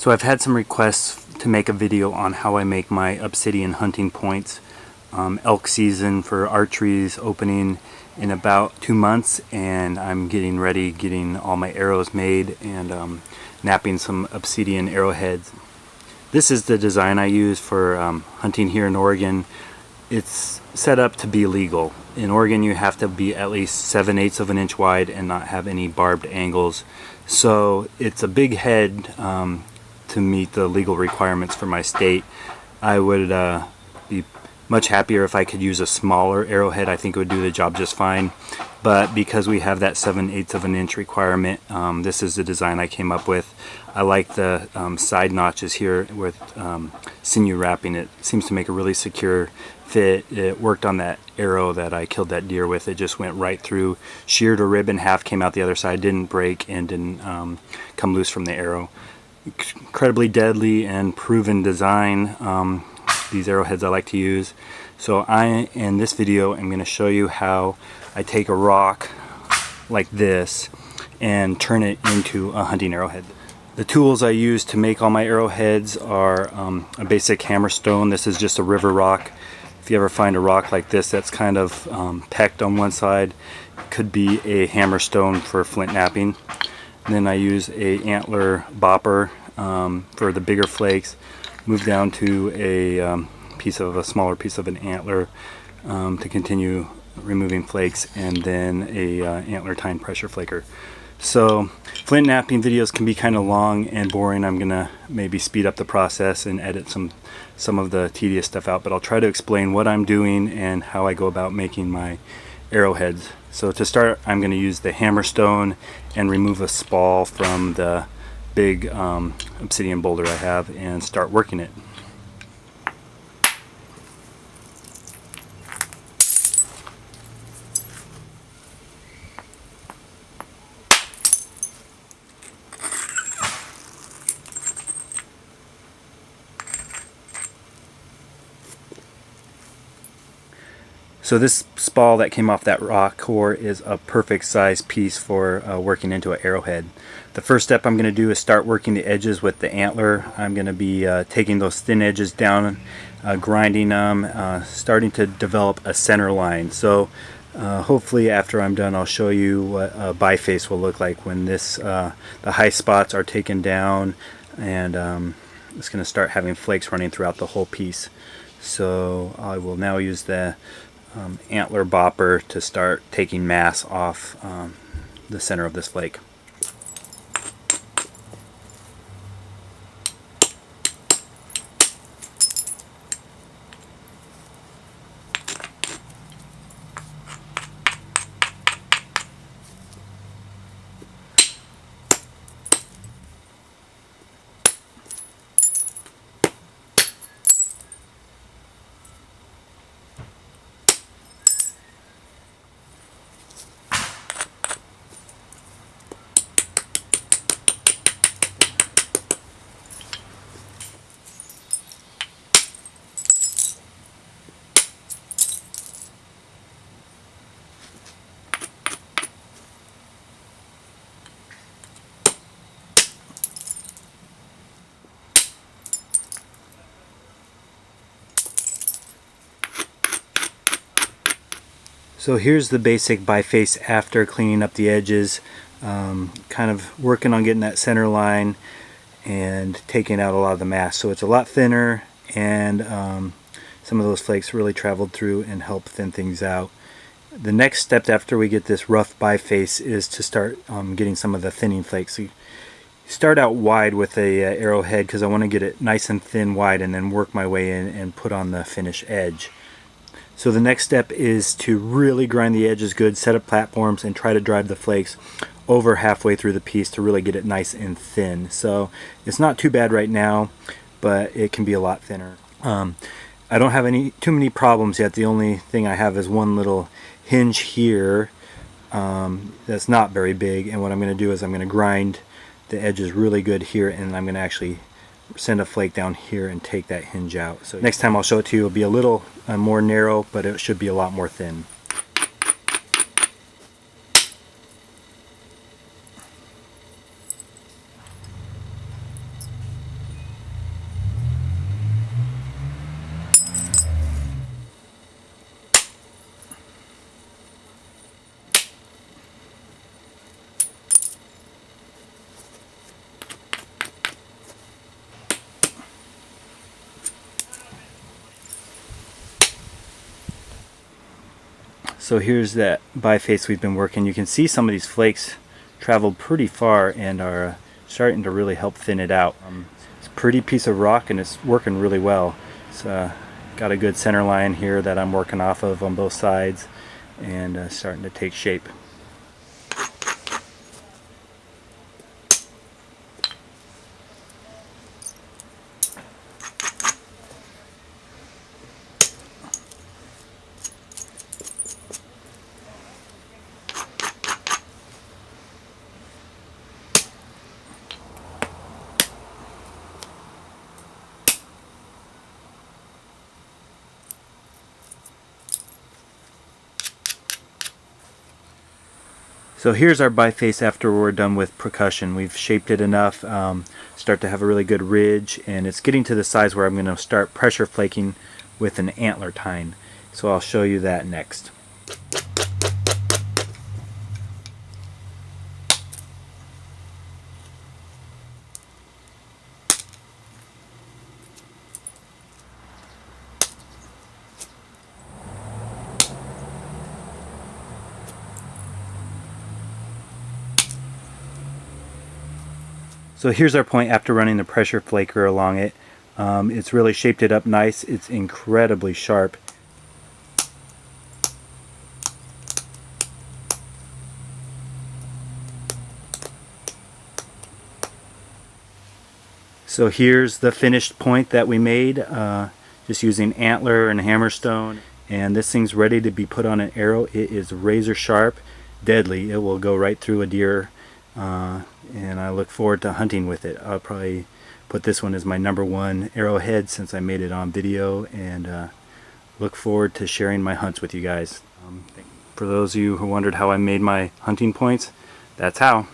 So I've had some requests to make a video on how I make my obsidian hunting points. Elk season for archery is opening in about 2 months, and I'm getting ready, getting all my arrows made and napping some obsidian arrowheads. This is the design I use for hunting here in Oregon. It's set up to be legal. In Oregon you have to be at least 7/8 of an inch wide and not have any barbed angles. So it's a big head to meet the legal requirements for my state. I would be much happier if I could use a smaller arrowhead. I think it would do the job just fine. But because we have that 7/8 of an inch requirement, this is the design I came up with. I like the side notches here with sinew wrapping. It seems to make a really secure fit. It worked on that arrow that I killed that deer with. It just went right through, sheared a rib in half, came out the other side, didn't break and didn't come loose from the arrow. Incredibly deadly and proven design. These arrowheads I like to use. So in this video, I'm going to show you how I take a rock like this and turn it into a hunting arrowhead. The tools I use to make all my arrowheads are a basic hammerstone. This is just a river rock. If you ever find a rock like this that's kind of pecked on one side, it could be a hammerstone for flint napping. And then I use a antler bopper for the bigger flakes. Move down to a smaller piece of an antler to continue removing flakes, and then a antler tine pressure flaker. So flint napping videos can be kind of long and boring. I'm gonna maybe speed up the process and edit some of the tedious stuff out, but I'll try to explain what I'm doing and how I go about making my arrowheads. So to start, I'm going to use the hammerstone and remove a spall from the big obsidian boulder I have and start working it. So this spall that came off that rock core is a perfect size piece for working into an arrowhead. The first step I'm going to do is start working the edges with the antler. I'm going to be taking those thin edges down, grinding them, starting to develop a center line. So hopefully after I'm done, I'll show you what a biface will look like when the high spots are taken down, and it's going to start having flakes running throughout the whole piece. So I will now use the antler bopper to start taking mass off the center of this flake. So here's the basic biface after cleaning up the edges, kind of working on getting that center line and taking out a lot of the mass. So it's a lot thinner, and some of those flakes really traveled through and help thin things out. The next step after we get this rough biface is to start getting some of the thinning flakes. So you start out wide with a arrowhead because I want to get it nice and thin wide, and then work my way in and put on the finish edge. So the next step is to really grind the edges good, set up platforms, and try to drive the flakes over halfway through the piece to really get it nice and thin. So it's not too bad right now, but it can be a lot thinner. I don't have too many problems yet. The only thing I have is one little hinge here that's not very big, and what I'm going to do is I'm going to grind the edges really good here, and I'm going to actually send a flake down here and take that hinge out. So next time I'll show it to you, it'll be a little more narrow, but it should be a lot more thin. So here's that biface we've been working. You can see some of these flakes traveled pretty far and are starting to really help thin it out. It's a pretty piece of rock and it's working really well. It's got a good center line here that I'm working off of on both sides and starting to take shape. So here's our biface after we're done with percussion. We've shaped it enough, start to have a really good ridge, and it's getting to the size where I'm going to start pressure flaking with an antler tine. So I'll show you that next. So here's our point after running the pressure flaker along it. It's really shaped it up nice. It's incredibly sharp. So here's the finished point that we made, just using antler and hammerstone. And this thing's ready to be put on an arrow. It is razor sharp, deadly. It will go right through a deer. And I look forward to hunting with it. I'll probably put this one as my #1 arrowhead since I made it on video, and look forward to sharing my hunts with you guys. For those of you who wondered how I made my hunting points, that's how.